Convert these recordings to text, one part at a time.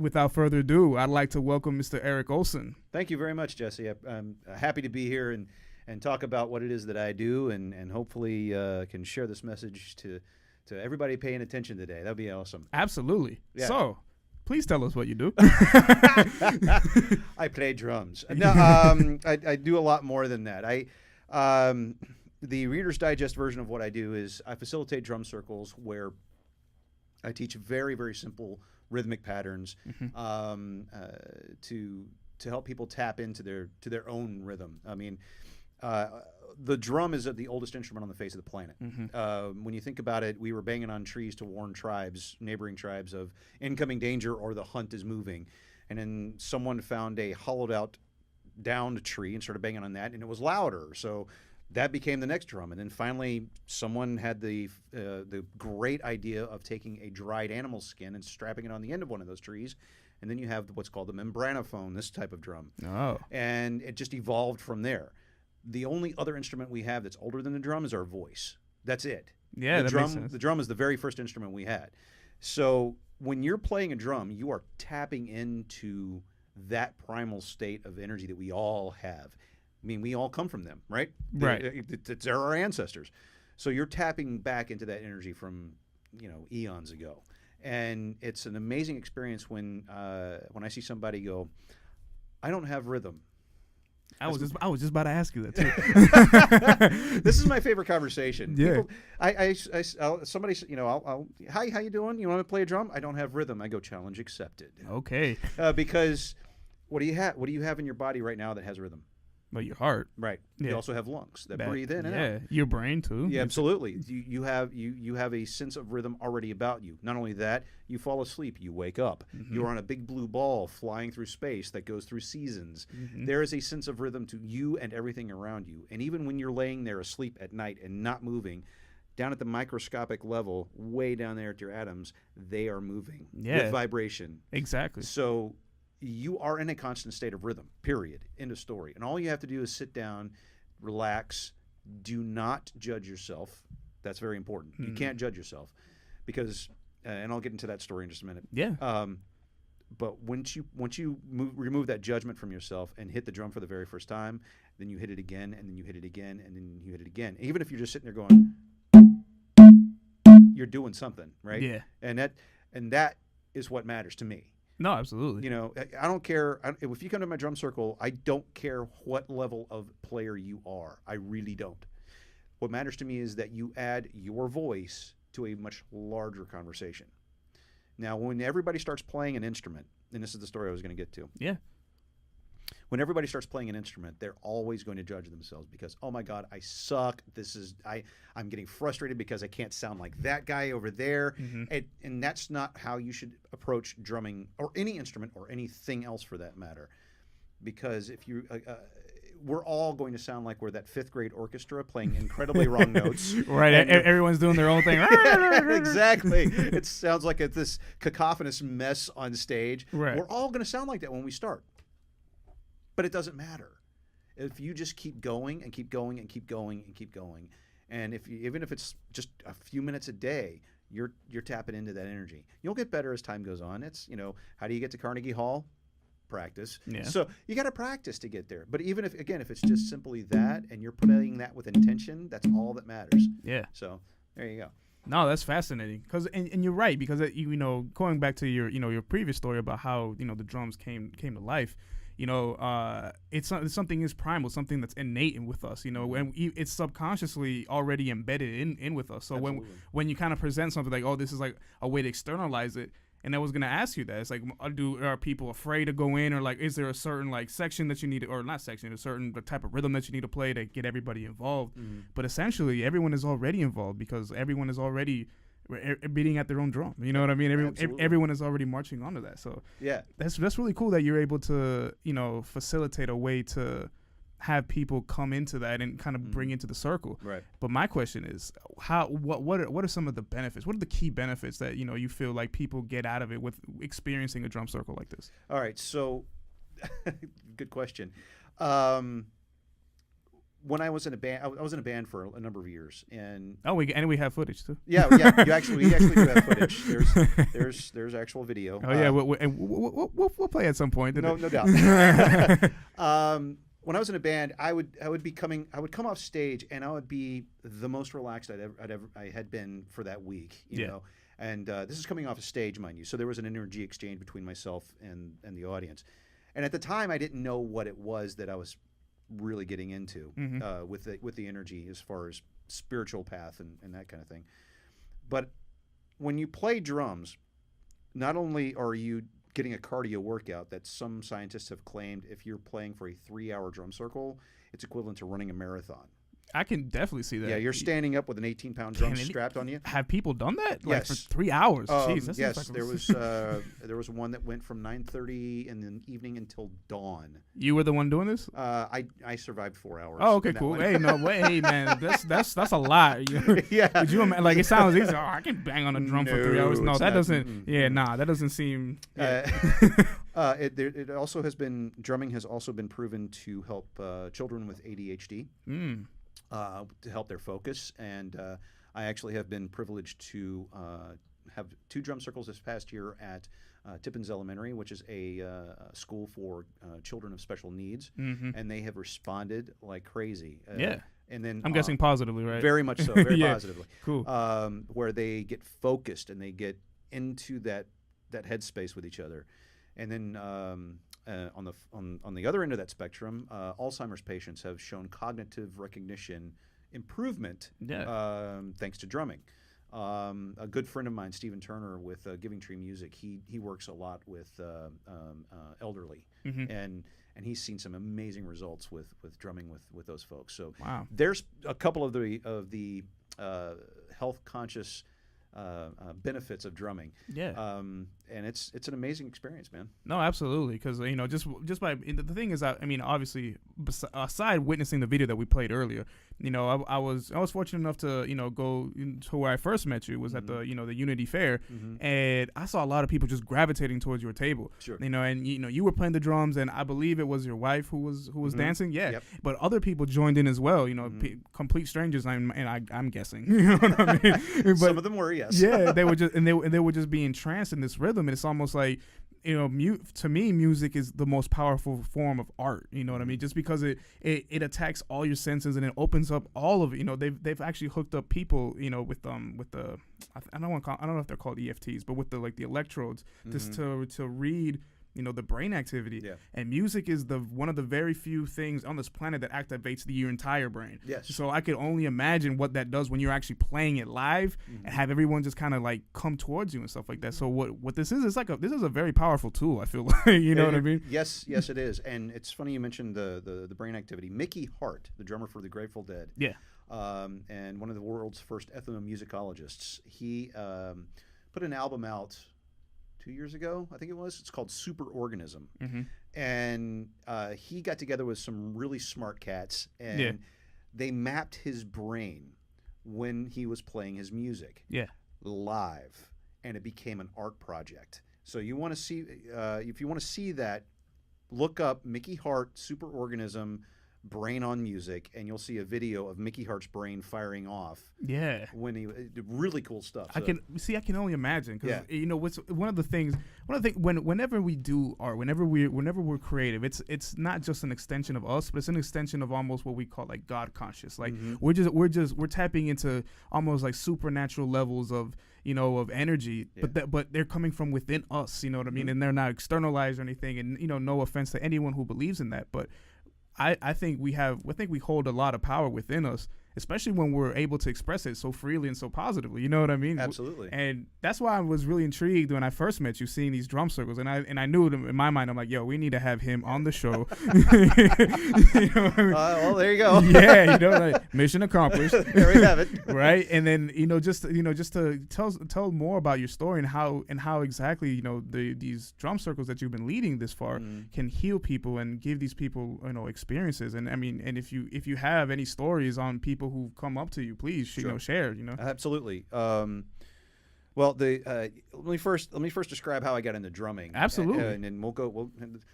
without further ado, I'd like to welcome Mr. Eric Olson. Thank you very much, Jesse. I'm happy to be here and talk about what it is that I do, and hopefully can share this message to everybody paying attention today. That'd be awesome. Absolutely. Yeah. So, please tell us what you do. I play drums. No, I do a lot more than that. The Reader's Digest version of what I do is I facilitate drum circles where I teach very, very simple rhythmic patterns to help people tap into their own rhythm. I mean, the drum is the oldest instrument on the face of the planet. When you think about it, we were banging on trees to warn neighboring tribes of incoming danger or the hunt is moving. And then someone found a hollowed out, downed tree and started banging on that, and it was louder. So that became the next drum. And then finally, someone had the great idea of taking a dried animal skin and strapping it on the end of one of those trees. And then you have what's called the membranophone, this type of drum. Oh. And it just evolved from there. The only other instrument we have that's older than the drum is our voice. That's it. Yeah, that makes sense. The drum is the very first instrument we had. So when you're playing a drum, you are tapping into that primal state of energy that we all have. I mean, we all come from them, right? Right. They're our ancestors. So you're tapping back into that energy from, eons ago. And it's an amazing experience when I see somebody go, I don't have rhythm. I was just about to ask you that too. This is my favorite conversation. Yeah. Somebody, hi, how you doing? You want to play a drum? I don't have rhythm. I go, challenge accepted. Okay. Because what do you have? What do you have in your body right now that has rhythm? But your heart. Right. Yeah. You also have lungs that breathe in and out. Yeah, your brain too. Yeah, absolutely. You have a sense of rhythm already about you. Not only that, you fall asleep, you wake up. You're on a big blue ball flying through space that goes through seasons. There is a sense of rhythm to you and everything around you. And even when you're laying there asleep at night and not moving, down at the microscopic level, way down there at your atoms, they are moving with vibration. Exactly. So you are in a constant state of rhythm, period. End of story. And all you have to do is sit down, relax, do not judge yourself. That's very important. You can't judge yourself because, and I'll get into that story in just a minute. Yeah. But once you remove that judgment from yourself and hit the drum for the very first time, then you hit it again, and then you hit it again, and then you hit it again. Even if you're just sitting there going, you're doing something, right? Yeah. And that is what matters to me. No, absolutely. I don't care. If you come to my drum circle, I don't care what level of player you are. I really don't. What matters to me is that you add your voice to a much larger conversation. Now, when everybody starts playing an instrument, and this is the story I was going to get to. Yeah. When everybody starts playing an instrument, they're always going to judge themselves because, oh my God, I suck. I'm getting frustrated because I can't sound like that guy over there. And that's not how you should approach drumming or any instrument or anything else for that matter. Because if you, we're all going to sound like we're that fifth grade orchestra playing incredibly wrong notes. Right. Everyone's doing their own thing. Exactly. It sounds like this cacophonous mess on stage. Right. We're all going to sound like that when we start. But it doesn't matter if you just keep going and keep going and keep going and keep going, and even if it's just a few minutes a day, you're tapping into that energy. You'll get better as time goes on. It's how do you get to Carnegie Hall? Practice. Yeah. So you got to practice to get there. But even if it's just simply that, and you're playing that with intention, that's all that matters. Yeah. So there you go. No, that's fascinating. And you're right because going back to your previous story about how the drums came to life. It's something is primal, something that's innate with us, and it's subconsciously already embedded in with us. So Absolutely. when you kind of present something like, oh, this is like a way to externalize it, and I was going to ask you that, it's like, are people afraid to go in, or like, is there a certain like section that you need, or not section, a certain type of rhythm that you need to play to get everybody involved? But essentially, everyone is already involved because everyone is already beating at their own drum. You know what I mean? Everyone is already marching onto that. So yeah, that's really cool that you're able to facilitate a way to have people come into that and kind of bring into the circle. Right. But my question is, what are some of the benefits? What are the key benefits that you feel like people get out of it with experiencing a drum circle like this? All right. So, good question. when I was in a band, I was in a band for a number of years, and we have footage too. yeah, you actually do have footage. There's actual video. Oh yeah, we'll play at some point. No doubt. When I was in a band, I would come off stage, and I would be the most relaxed I had been for that week. You know, and this is coming off a stage, mind you. So there was an energy exchange between myself and the audience, and at the time, I didn't know what it was that I was really getting into with the energy as far as spiritual path and that kind of thing. But when you play drums, not only are you getting a cardio workout that some scientists have claimed, if you're playing for a 3-hour drum circle, it's equivalent to running a marathon. I can definitely see that. Yeah, you're standing up with an 18-pound drum strapped on you. Have people done that? Like Yes. for 3 hours? Jeez, Yes, there was one that went from 9:30 in the evening until dawn. You were the one doing this? I survived 4 hours. Oh, okay, in that cool. one. Hey, no way, hey, man, that's a lot. Yeah. Would you imagine, like, it sounds easy. Oh, I can bang on a drum for 3 hours. No, it's that not. doesn't. Yeah, nah, that doesn't seem. Yeah. It also has been drumming has also been proven to help children with ADHD. To help their focus, and I actually have been privileged to have 2 drum circles this past year at Tippins Elementary, which is a school for children of special needs, and they have responded like crazy. Yeah. And then I'm guessing positively, right? Very much so, very Yeah. positively. Cool. Where they get focused and they get into that headspace with each other, and then on the other end of that spectrum, Alzheimer's patients have shown cognitive recognition improvement thanks to drumming. A good friend of mine, Stephen Turner, with Giving Tree Music, he works a lot with elderly, and he's seen some amazing results with drumming with those folks. So there's a couple of the health conscious benefits of drumming. Yeah. And it's an amazing experience, man. No, absolutely, because just by the thing is, I mean, obviously, aside witnessing the video that we played earlier, I was fortunate enough to go to where I first met you was at the the Unity Fair, and I saw a lot of people just gravitating towards your table. Sure. And you were playing the drums, and I believe it was your wife who was dancing. Yeah. Yep. But other people joined in as well. Complete strangers. I'm guessing. You know what I mean? But, some of them were, yes. Yeah, they were just they were just being entranced in this rhythm, and it's almost like to me, music is the most powerful form of art. You know what I mean? Just because it attacks all your senses and it opens up all of it. They've actually hooked up people with the I don't know if they're called EFTs, but with the electrodes just to read the brain activity. Yeah. And music is one of the very few things on this planet that activates your entire brain. Yes. So I could only imagine what that does when you're actually playing it live and have everyone just kind of like come towards you and stuff like that. So what this is this is a very powerful tool, I feel like. You know what I mean? Yes, it is. And it's funny you mentioned the brain activity. Mickey Hart, the drummer for the Grateful Dead. Yeah. And one of the world's first ethnomusicologists, he put an album out 2 years ago, I think it was. It's called Superorganism. And he got together with some really smart cats, and they mapped his brain when he was playing his music live, and it became an art project. So you want to see, if you want to see that, look up Mickey Hart Superorganism brain on music, and you'll see a video of Mickey Hart's brain firing off. Yeah, when he really cool stuff. So. I can only imagine because what's one of the things whenever we do art, whenever we're creative, it's not just an extension of us, but it's an extension of almost what we call like God conscious. Like we're tapping into almost like supernatural levels of of energy, but they're coming from within us. You know what I mean? And they're not externalized or anything. And no offense to anyone who believes in that, but I think we hold a lot of power within us, especially when we're able to express it so freely and so positively. You know what I mean? Absolutely. And that's why I was really intrigued when I first met you, seeing these drum circles, and I knew in my mind, I'm like, yo, we need to have him on the show. You know what I mean? Well, there you go. Yeah, like, mission accomplished. There we have it. Right, and then just to tell more about your story and how exactly these drum circles that you've been leading this far can heal people and give these people experiences. And I mean, and if you have any stories on people who've come up to you, please share. Absolutely. Well, let me first describe how I got into drumming. Absolutely. And then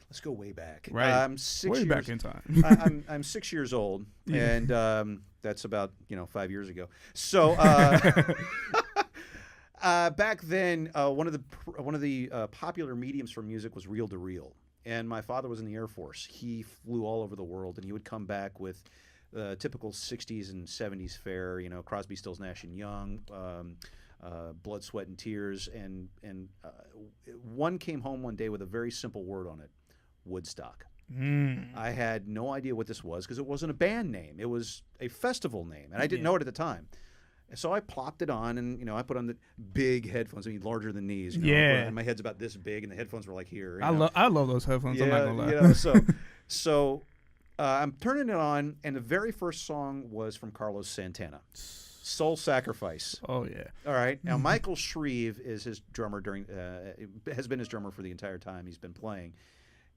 let's go way back. Right. I'm 6 Way years, back in time. I'm 6 years old, Yeah. and that's about 5 years ago. So back then, one of the popular mediums for music was reel to reel, and my father was in the Air Force. He flew all over the world, and he would come back with typical 60s and 70s fare. Crosby, Stills, Nash and Young. Blood, Sweat, and Tears, and one came home one day with a very simple word on it: Woodstock. I had no idea what this was because it wasn't a band name; it was a festival name, and I didn't know it at the time. And so I plopped it on, and I put on the big headphones, larger than these. And my head's about this big, and the headphones were like here. I love those headphones. Yeah, I'm not gonna lie. So I'm turning it on, and the very first song was from Carlos Santana. Soul Sacrifice. Oh yeah. All right. Now Michael Shreve is his drummer has been his drummer for the entire time he's been playing,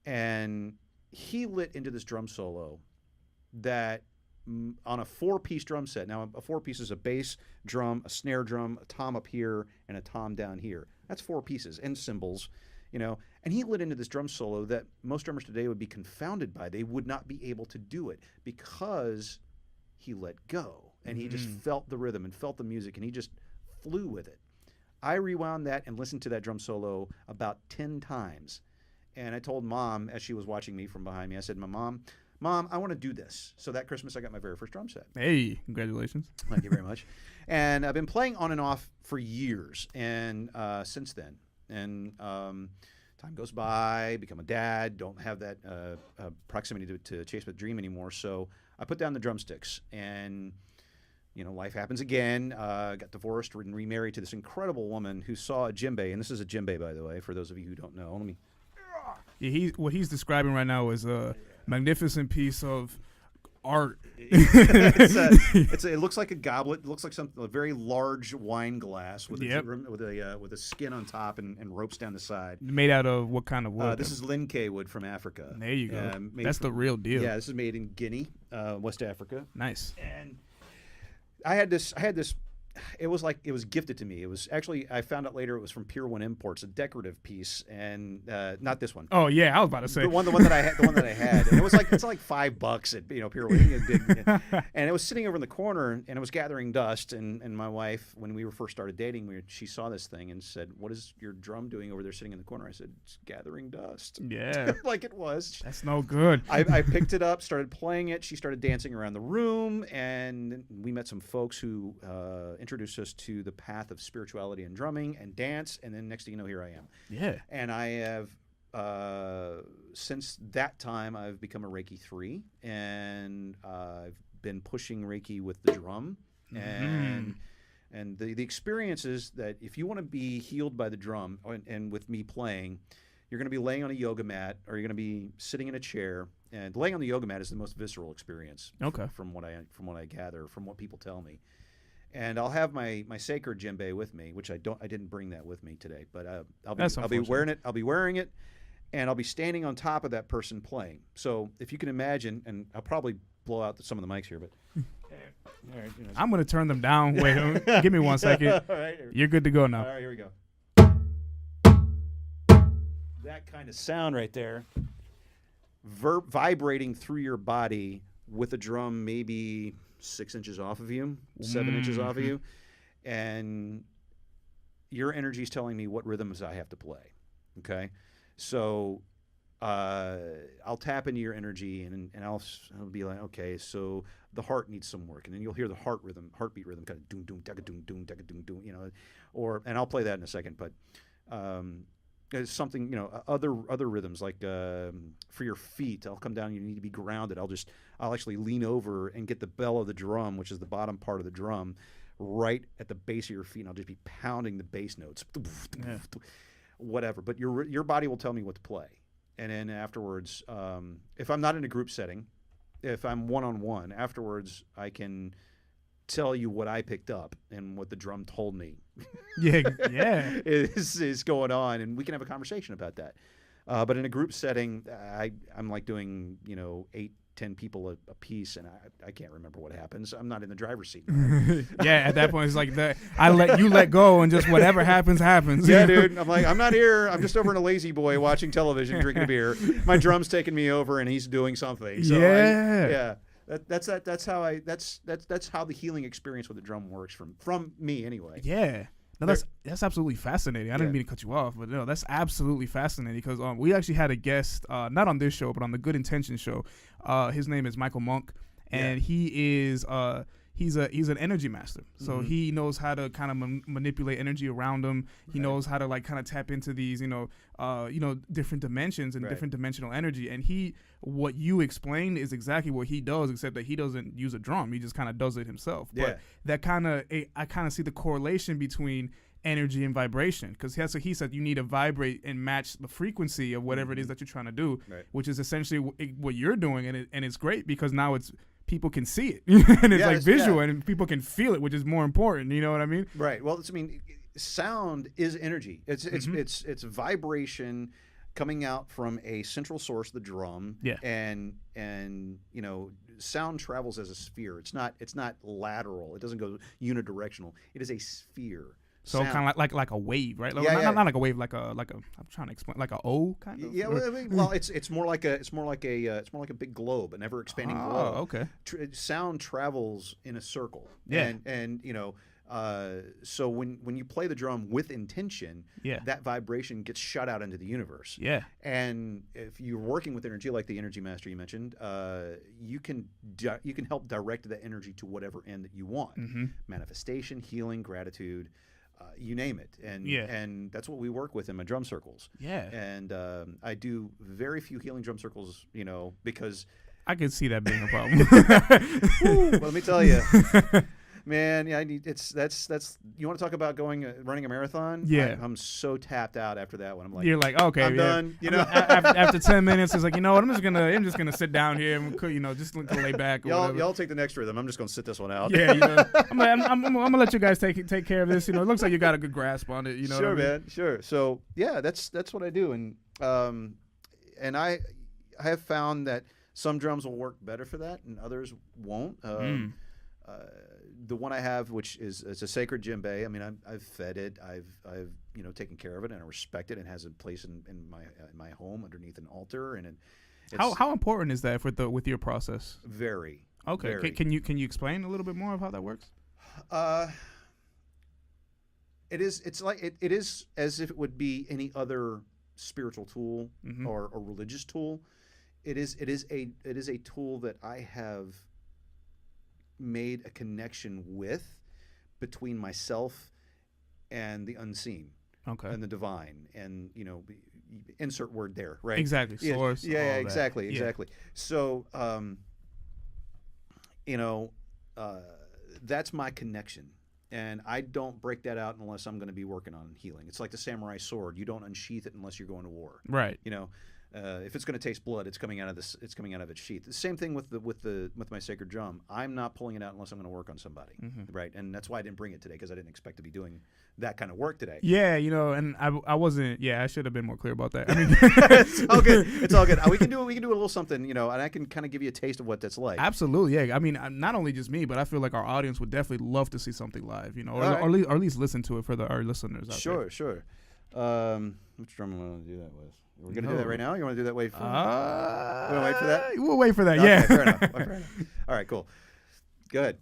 and he lit into this drum solo that on a 4-piece drum set. Now a 4-piece is a bass drum, a snare drum, a tom up here, and a tom down here. That's 4 pieces and cymbals. And he lit into this drum solo that most drummers today would be confounded by. They would not be able to do it because he let go. And he just felt the rhythm and felt the music, and he just flew with it. I rewound that and listened to that drum solo about 10 times. And I told Mom, as she was watching me from behind me, I said, Mom, I want to do this. So that Christmas, I got my very first drum set. Hey, congratulations. Thank you very much. And I've been playing on and off for years, and since then. And time goes by, become a dad, don't have that proximity to chase the dream anymore. So I put down the drumsticks, and life happens again. Got divorced and remarried to this incredible woman who saw a djembe, and this is a djembe, by the way, for those of you who don't know. Yeah, what he's describing right now is a magnificent piece of art. It looks like a goblet. It looks like a very large wine glass with a skin on top and ropes down the side. Made out of what kind of wood? This is Linke wood from Africa. There you go. That's the real deal. Yeah, this is made in Guinea, West Africa. Nice. And I had this. It was gifted to me. It was actually, I found out later, it was from Pier 1 Imports, a decorative piece, and not this one. Oh yeah, I was about to say the one that I had, and it's like $5 at Pier 1, and it was sitting over in the corner, and it was gathering dust. And my wife, when we first started dating, she saw this thing and said, "What is your drum doing over there, sitting in the corner?" I said, "It's gathering dust." Yeah, like it was. That's no good. I picked it up, started playing it. She started dancing around the room, and we met some folks who introduced us to the path of spirituality and drumming and dance, and then next thing you know, here I am. Yeah. And I have since that time I've become a Reiki 3, and I've been pushing Reiki with the drum, and the experience is that if you want to be healed by the drum and with me playing, you're going to be laying on a yoga mat, or you're going to be sitting in a chair. And laying on the yoga mat is the most visceral experience. Okay. From what I gather, from what people tell me. And I'll have my sacred djembe with me, which I didn't bring that with me today, but I'll be wearing it. I'll be wearing it, and I'll be standing on top of that person playing. So if you can imagine, and I'll probably blow out some of the mics here, but all right, I'm gonna turn them down. Wait, give me 1 second. All right, you're good to go now. All right, here we go. That kind of sound right there, vibrating through your body with a drum, maybe 6 inches off of you, 7 inches off of you, and your energy is telling me what rhythms I have to play. Okay, so I'll tap into your energy, and I'll be like, okay, so the heart needs some work, and then you'll hear the heartbeat rhythm, kind of doom doom daga doom doom daga doom doom, and I'll play that in a second, but it's something, other rhythms like for your feet, I'll come down. You need to be grounded. I'll actually lean over and get the bell of the drum, which is the bottom part of the drum, right at the base of your feet, and I'll just be pounding the bass notes, whatever. But your body will tell me what to play, and then afterwards, if I'm not in a group setting, if I'm one-on-one, afterwards I can tell you what I picked up and what the drum told me. Yeah, is going on, and we can have a conversation about that. But in a group setting, I'm like doing 8 10 people a piece, and I can't remember what happens. I'm not in the driver's seat. Yeah, at that point it's like I let go, and just whatever happens. Yeah, dude. I'm like, I'm not here. I'm just over in a lazy boy watching television, drinking a beer. My drum's taking me over, and he's doing something. So yeah. That's how the healing experience with the drum works from me anyway. Yeah. No, that's absolutely fascinating. I didn't mean to cut you off, but no, that's absolutely fascinating because we actually had a guest, not on this show, but on the Good Intentions show. His name is Michael Monk, and he is he's an energy master. So he knows how to kind of manipulate energy around him. He knows how to like kind of tap into these, different dimensions and different dimensional energy. And what you explained is exactly what he does, except that he doesn't use a drum. He just kind of does it himself. Yeah. But that I kind of see the correlation between energy and vibration, because he said you need to vibrate and match the frequency of whatever it is that you're trying to do, which is essentially what you're doing. And it's great because now people can see it and it's like visual and people can feel it, which is more important. You know what I mean? Right. Well, sound is energy. It's vibration coming out from a central source, the drum. Yeah. And sound travels as a sphere. It's not lateral. It doesn't go unidirectional. It is a sphere. So kind of like a wave, right? Not like a wave, like a. I'm trying to explain, like a O kind of. Yeah, well, it's more like a big globe, an ever expanding globe. Oh, okay. Sound travels in a circle. Yeah. And so when you play the drum with intention, that vibration gets shut out into the universe. Yeah. And if you're working with energy, like the energy master you mentioned, you can help direct that energy to whatever end that you want. Manifestation, healing, gratitude. You name it, and that's what we work with in my drum circles. Yeah, and I do very few healing drum circles, because I could see that being a problem. Well, let me tell you, man. Yeah, that's. You want to talk about running a marathon? Yeah, I'm so tapped out after that one. I'm like, you're like, okay, I'm done. After 10 minutes, it's like, you know what? I'm just gonna sit down here and just lay back. Y'all take the next rhythm. I'm just gonna sit this one out. Yeah, I'm gonna let you guys take care of this. It looks like you got a good grasp on it. Sure, man. Sure. So yeah, that's what I do, and I have found that some drums will work better for that, and others won't. The one I have, which is it's a sacred djembe. I mean, I've fed it. I've taken care of it, and I respect it. And has a place in my home underneath an altar. And how important is that with your process? Very. Okay. Very. Can you explain a little bit more of how that works? It is. It's like it is as if it would be any other spiritual tool or a religious tool. It is a tool that I have made a connection with between myself and the unseen, and the divine, and insert word there, right? Exactly. Source. Yeah, exactly. So that's my connection, and I don't break that out unless I'm going to be working on healing. It's like the samurai sword. You don't unsheath it unless you're going to war. Right. If it's going to taste blood, it's coming out of its sheath. The same thing with my sacred drum. I'm not pulling it out unless I'm going to work on somebody, right? And that's why I didn't bring it today, because I didn't expect to be doing that kind of work today. Yeah, and I wasn't. Yeah, I should have been more clear about that. I mean, it's all good. It's all good. We can do a little something, and I can kind of give you a taste of what that's like. Absolutely, yeah. I mean, not only just me, but I feel like our audience would definitely love to see something live, or at least listen to it for our listeners out there. Sure. Which drum am I going to do that with? We're going to do that right now? You want to do that way? We want to wait for that? We'll wait for that, okay, yeah. Fair enough. All right, cool. Go ahead.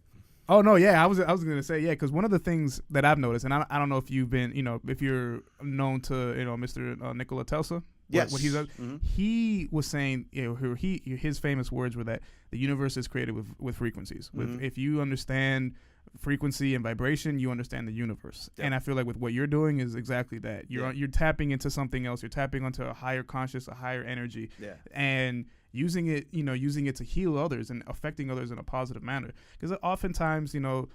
Oh, no, yeah. I was going to say, yeah, because one of the things that I've noticed, and I don't know if you've been, if you're known to, Mr. Nikola Tesla. Yes. What he does. He was saying, his famous words were that the universe is created with frequencies. If you understand frequency and vibration, you understand the universe. Yep. And I feel like with what you're doing is exactly that. You're tapping into something else. You're tapping onto a higher conscious, a higher energy, and using it to heal others and affecting others in a positive manner. Because oftentimes, I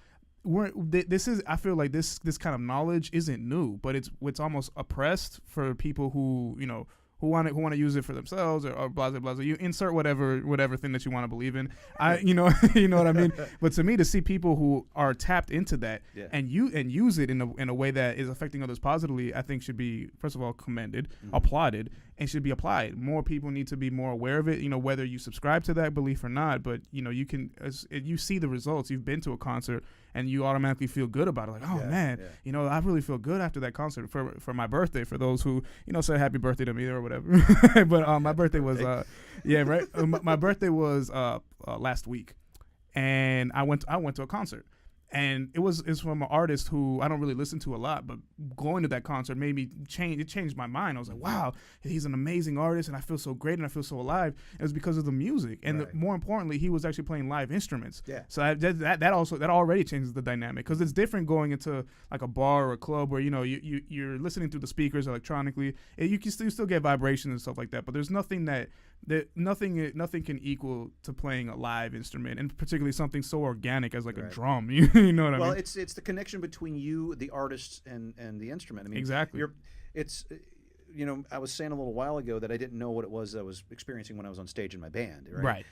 feel like this kind of knowledge isn't new, but it's almost oppressed for people who who want to use it for themselves or blah blah blah. You insert whatever thing that you want to believe in. You know what I mean. But to me, to see people who are tapped into that and use it in a way that is affecting others positively, I think should be, first of all, commended, applauded, and should be applied. More people need to be more aware of it, whether you subscribe to that belief or not. But, you can, you see the results. You've been to a concert and you automatically feel good about it. Like, oh, man, I really feel good after that concert. For my birthday, for those who, say happy birthday to me or whatever. But my birthday was, my birthday was last week. And I went to a concert. And it's from an artist who I don't really listen to a lot, but going to that concert made me change. It changed my mind. I was like, wow, he's an amazing artist, and I feel so great, and I feel so alive. It was because of the music, and more importantly, he was actually playing live instruments. Yeah. So that already changes the dynamic, because it's different going into like a bar or a club where you're listening through the speakers electronically. You can still get vibrations and stuff like that, but there's nothing that nothing can equal to playing a live instrument, and particularly something so organic as like a drum. You know what I mean? Well, it's the connection between you, the artist, and the instrument. I mean, exactly. I was saying a little while ago that I didn't know what it was I was experiencing when I was on stage in my band. Right.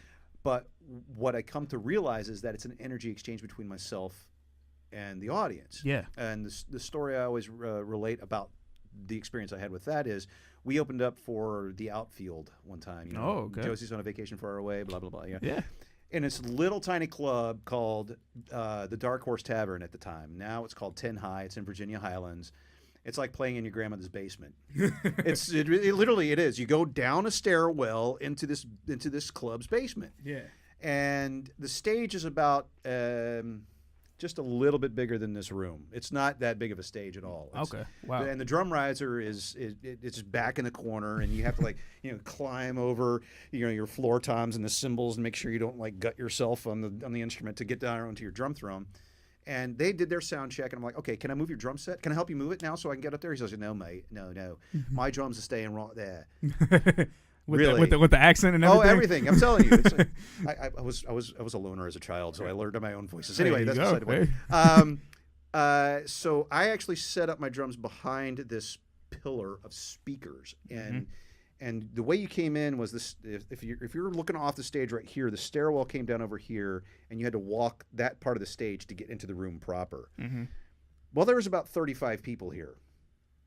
But what I come to realize is that it's an energy exchange between myself and the audience. Yeah. And the story I always relate about the experience I had with that is we opened up for the Outfield one time. Josie's on a vacation far away, blah, blah, blah. Yeah. In this little tiny club called the Dark Horse Tavern at the time. Now it's called 10 High. It's in Virginia Highlands. It's like playing in your grandmother's basement. It literally it is. You go down a stairwell into this club's basement. Yeah. And the stage is about just a little bit bigger than this room. It's not that big of a stage at all. Okay. Wow. And the drum riser it's back in the corner, and you have to climb over your floor toms and the cymbals and make sure you don't gut yourself on the instrument to get down onto your drum throne. And they did their sound check, and I'm like, okay, can I move your drum set? Can I help you move it now so I can get up there? He says, no, mate, no. My drums are staying right there. With the accent and everything. Oh, everything! I'm telling you, it's like, I was a loner as a child, so I learned my own voices. Anyway, that's beside the way. So I actually set up my drums behind this pillar of speakers, and the way you came in was this: if you're looking off the stage right here, the stairwell came down over here, and you had to walk that part of the stage to get into the room proper. Mm-hmm. Well, there was about 35 people here,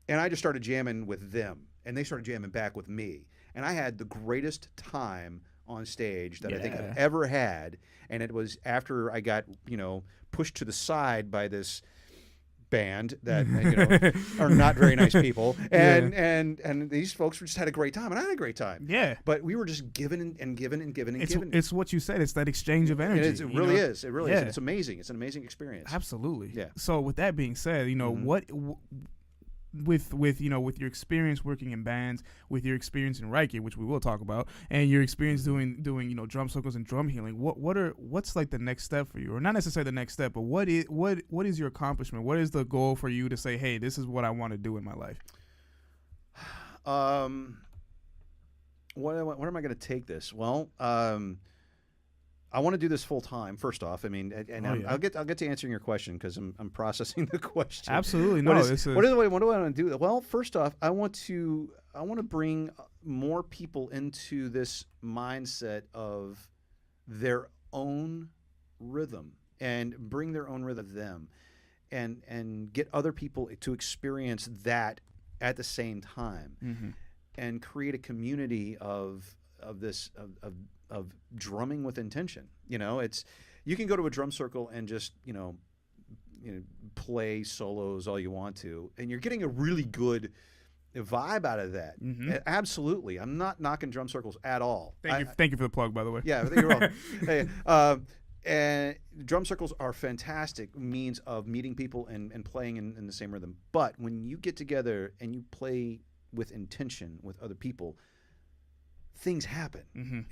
and I just started jamming with them, and they started jamming back with me. And I had the greatest time on stage that I think I've ever had. And it was after I got, pushed to the side by this band that are not very nice people. And these folks just had a great time, and I had a great time. Yeah. But we were just giving and giving and giving and giving. It's what you said. It's that exchange of energy. It really is. It really is. It's amazing. It's an amazing experience. Absolutely. Yeah. So with that being said, what with your experience working in bands, with your experience in Reiki, which we will talk about, and your experience doing drum circles and drum healing, what's like the next step for you, or not necessarily the next step, but what is your accomplishment? What is the goal for you to say, hey, this is what I want to do in my life? Where am I going to take this? Well, I want to do this full time. First off, I mean, and I'll get to answering your question because I'm processing the question. Absolutely, what do I want to do? Well, first off, I want to bring more people into this mindset of their own rhythm and bring their own rhythm to them, and get other people to experience that at the same time, and create a community of drumming with intention. You can go to a drum circle and just play solos all you want to, and you're getting a really good vibe out of that. Absolutely, I'm not knocking drum circles at all. Thank you for the plug, by the way. Yeah, you're welcome. Hey, and drum circles are fantastic means of meeting people and playing in the same rhythm. But when you get together and you play with intention with other people, things happen.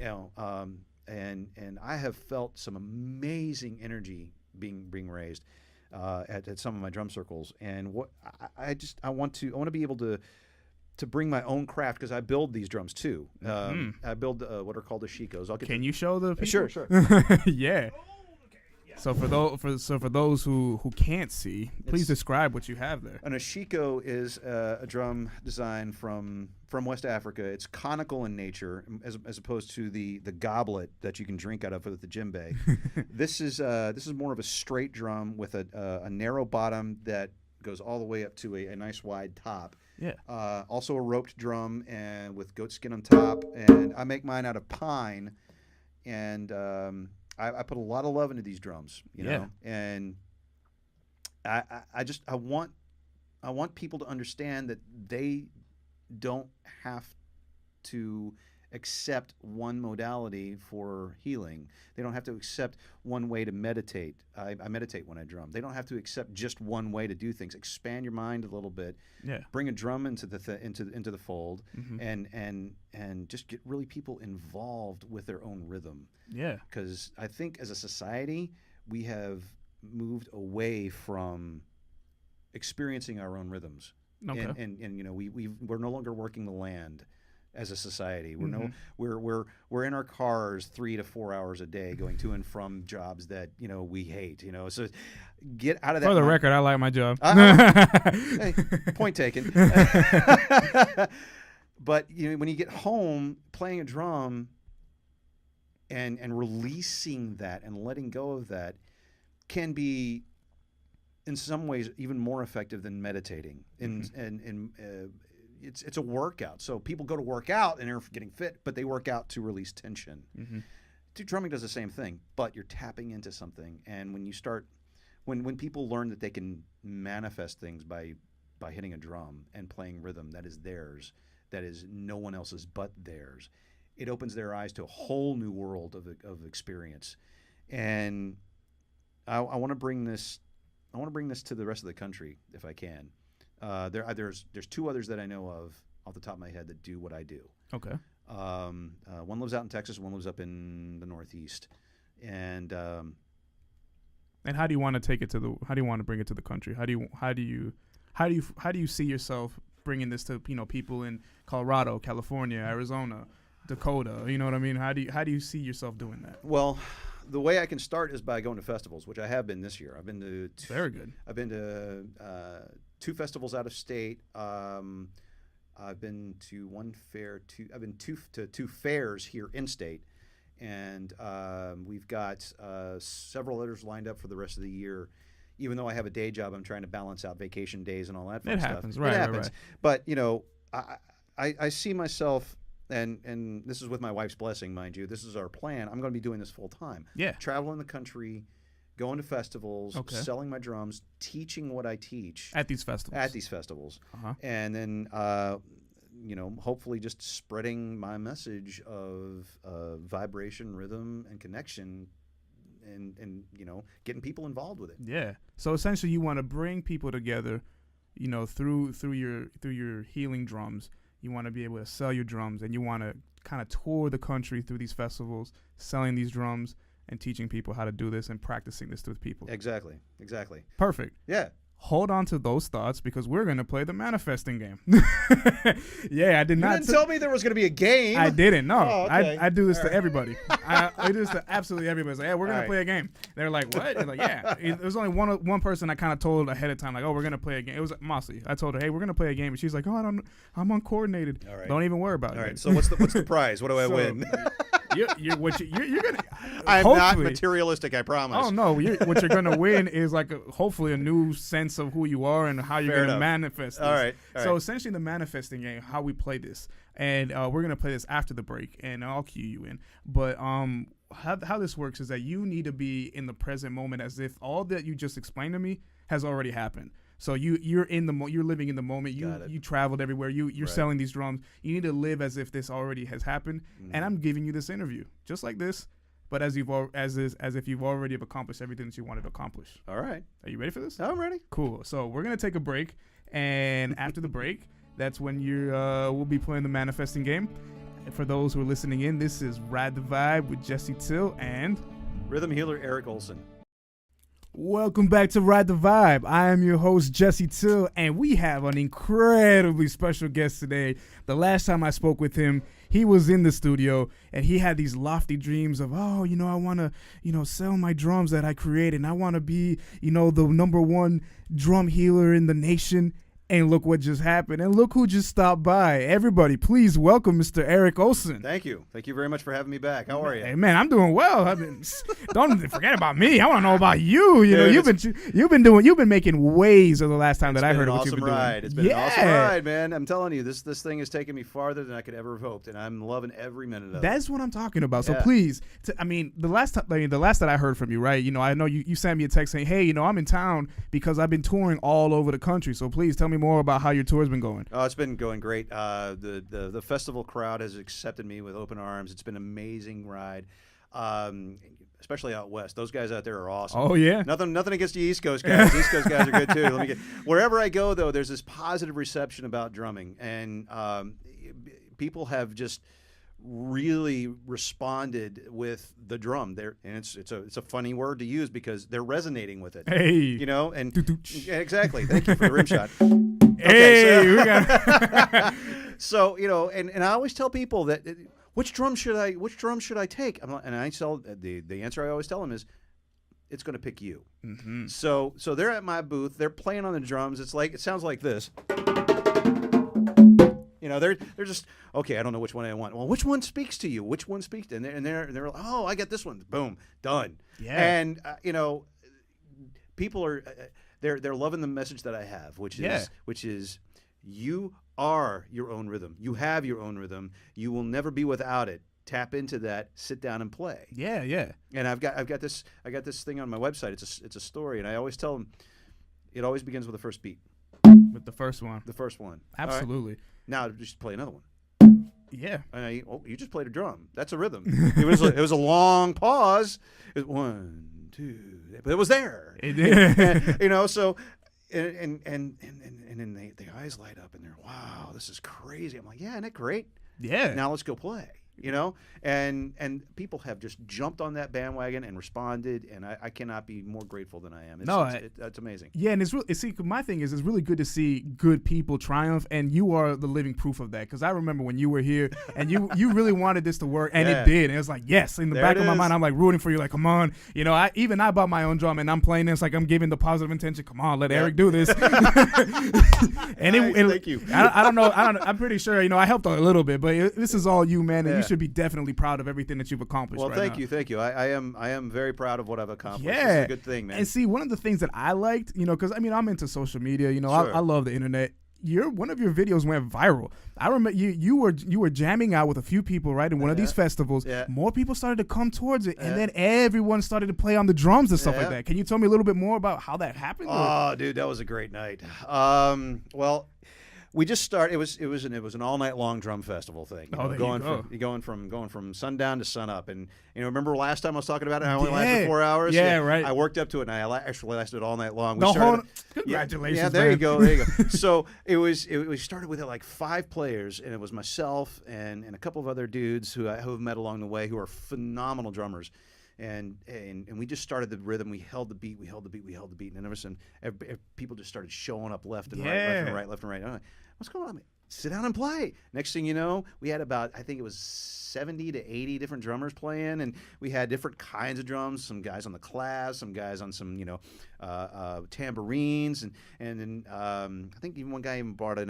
And I have felt some amazing energy being raised at some of my drum circles. And what I want to be able to bring my own craft, because I build these drums too. I build what are called ashikos. Can you show the people? Sure. Yeah. So for those who can't see, please describe what you have there. An ashiko is a drum design from West Africa. It's conical in nature, as opposed to the goblet that you can drink out of with the djembe. This is more of a straight drum with a narrow bottom that goes all the way up to a nice wide top. Yeah. Also a roped drum and with goat skin on top, and I make mine out of pine, and I put a lot of love into these drums, you know, and I want people to understand that they don't have to accept one modality for healing. They don't have to accept one way to meditate. I meditate when I drum. They don't have to accept just one way to do things. Expand your mind a little bit. Yeah. Bring a drum into the into the fold, Mm-hmm. and just get really people involved with their own rhythm. Yeah. Because I think as a society we have moved away from experiencing our own rhythms. Okay. And you know, we're no longer working the land as a society. We're Mhm. we're in our cars 3 to 4 hours a day going to and from jobs that, you know, we hate, you know. So get out of that. For the record, I like my job. Hey, point taken. But you know, when you get home, playing a drum and releasing that and letting go of that can be in some ways even more effective than meditating. It's a workout. So people go to work out and they're getting fit, but they work out to release tension. Mm-hmm. Drumming does the same thing, but you're tapping into something. And when you start, when people learn that they can manifest things by hitting a drum and playing rhythm that is theirs, that is no one else's but theirs, it opens their eyes to a whole new world of experience. And I want to bring this. I want to bring this to the rest of the country if I can. There's 2 others that I know of off the top of my head that do what I do. Okay. One lives out in Texas, one lives up in the Northeast, and how do you want to take it to how do you want to bring it to the country? How do you see yourself bringing this to, you know, people in Colorado, California, Arizona, Dakota? You know what I mean? How do you see yourself doing that? well, the way I can start is by going to festivals, which I have been this year. I've been to Very good. I've been to 2 festivals out of state. I've been to one fair. I've been to 2 fairs here in state, and we've got several others lined up for the rest of the year. Even though I have a day job, I'm trying to balance out vacation days and all that fun It stuff. happens, right? It happens. Right. But you know, I see myself, and this is with my wife's blessing, mind you. This is our plan. I'm going to be doing this full time. Yeah. Traveling the country, going to festivals, Okay. selling my drums, teaching what I teach At these festivals. Uh-huh. And then you know, hopefully just spreading my message of vibration, rhythm, and connection, and you know, getting people involved with it. Yeah. So essentially, you want to bring people together, you know, through your healing drums. You want to be able to sell your drums, and you want to kind of tour the country through these festivals, selling these drums and teaching people how to do this and practicing this with people. Exactly. Perfect. Yeah. Hold on to those thoughts because we're going to play the manifesting game. Yeah, I did You not. didn't tell me there was going to be a game. I didn't. No, Oh, okay. I do this All to right. everybody. I do this to absolutely everybody. It's like, yeah, we're gonna All right. play a game. They're like, what? It's like, yeah. There's only one person I kind of told ahead of time, like, oh, we're gonna play a game. It was Mossy. I told her, hey, we're gonna play a game, and she's like, oh, I'm uncoordinated. All right. Don't even worry about it. All right. So what's the prize? What do I So, win? You're gonna. I'm not hopefully- materialistic. I promise. Oh no! What you're gonna win is like hopefully a new sense of who you are and how you're Fair gonna enough. manifest this. All right. So essentially, the manifesting game, how we play this, and we're gonna play this after the break, and I'll cue you in. But how this works is that you need to be in the present moment, as if all that you just explained to me has already happened. So you're in the you're living in the moment. Got it. You traveled everywhere. You're Right. selling these drums. You need to live as if this already has happened. And I'm giving you this interview just like this, but as if you've already accomplished everything that you wanted to accomplish. All right. Are you ready for this? I'm ready. Cool. So we're gonna take a break, and after the break, that's when we'll be playing the manifesting game. And for those who are listening in, this is Ride the Vibe with Jesse Till and Rhythm healer Eric Olson. welcome back to Ride the Vibe. I am your host, Jesse Till, and we have an incredibly special guest today. The last time I spoke with him, he was in the studio, and he had these lofty dreams of, oh, you know, I want to, you know, sell my drums that I created, and I want to be, you know, the #1 drum healer in the nation. And look what just happened. And look who just stopped by. Everybody, please welcome Mr. Eric Olson. Thank you. Thank you very much for having me back. How are you? Hey man, I'm doing well. Don't forget about me. I want to know about you. You know, Dude, you've been making waves of the last time that I heard of what you've been doing. It's been an awesome ride, man. I'm telling you, this thing has taken me farther than I could ever have hoped, and I'm loving every minute of it. That's what I'm talking about. So please, the last that I heard from you, right? You know, I know you sent me a text saying, hey, you know, I'm in town because I've been touring all over the country. So please tell me more about how your tour's been going. Oh, it's been going great. The festival crowd has accepted me with open arms. It's been an amazing ride, especially out west. Those guys out there are awesome. Oh yeah. Nothing against the East Coast guys. East Coast guys are good too. Wherever I go though, there's this positive reception about drumming, and people have just really responded with the drum there, and it's a funny word to use because they're resonating with it. Hey, you know, and yeah, exactly. Thank you for the rim shot. Okay, hey, so, we got so you know, and I always tell people that which drum should I take? And I tell the answer I always tell them is it's going to pick you. Mm-hmm. So they're at my booth, they're playing on the drums. It sounds like this. You know, they're just okay. I don't know which one I want. Well, which one speaks to you? Which one speaks to? And they're like, oh, I got this one. Boom, done. Yeah. And you know, people are they're loving the message that I have, which is you are your own rhythm. You have your own rhythm. You will never be without it. Tap into that. Sit down and play. Yeah, yeah. And I got this thing on my website. It's a story, and I always tell them it always begins with the first beat. With the first one. The first one. Absolutely. Now just play another one. Yeah. And you just played a drum. That's a rhythm. It was a long pause. It was 1, 2, but it was there. It did. You know, so and then the eyes light up and they're, wow, this is crazy. I'm like, yeah, isn't it great? Yeah. Now let's go play. You know, and people have just jumped on that bandwagon and responded, and I cannot be more grateful than I am. It's amazing. Yeah, and my thing is, it's really good to see good people triumph, and you are the living proof of that. Because I remember when you were here, and you really wanted this to work, and it did. And it was like, yes, in the back of my mind, I'm like rooting for you, like, come on. You know, I bought my own drum, and I'm playing this, like I'm giving the positive intention. Come on, let Eric do this. And thank you. I don't know. I'm pretty sure, you know, I helped a little bit, but this is all you, man, and you should be definitely proud of everything that you've accomplished. Well, thank you. I am very proud of what I've accomplished. Yeah, it's a good thing, man. And see, one of the things that I liked, you know, because I mean, I'm into social media. You know, sure. I love the internet. One of your videos went viral. I remember you were jamming out with a few people, right, in one of these festivals. Yeah. More people started to come towards it, and then everyone started to play on the drums and stuff like that. Can you tell me a little bit more about how that happened? Oh, dude, that was a great night. Well, we just started. It was an all night long drum festival thing. Going from sundown to sunup, and you know, remember last time I was talking about it? I only lasted 4 hours. Yeah, right. I worked up to it, and I actually lasted all night long. Congratulations! Yeah, there you go. So we started with like 5 players, and it was myself and a couple of other dudes who have met along the way who are phenomenal drummers. And we just started the rhythm. We held the beat. And then all of a sudden, people just started showing up left and right. I'm like, what's going on? Sit down and play. Next thing you know, we had about, I think it was 70 to 80 different drummers playing, and we had different kinds of drums. Some guys on the class, some guys on some, you know, tambourines, and then I think even one guy even brought in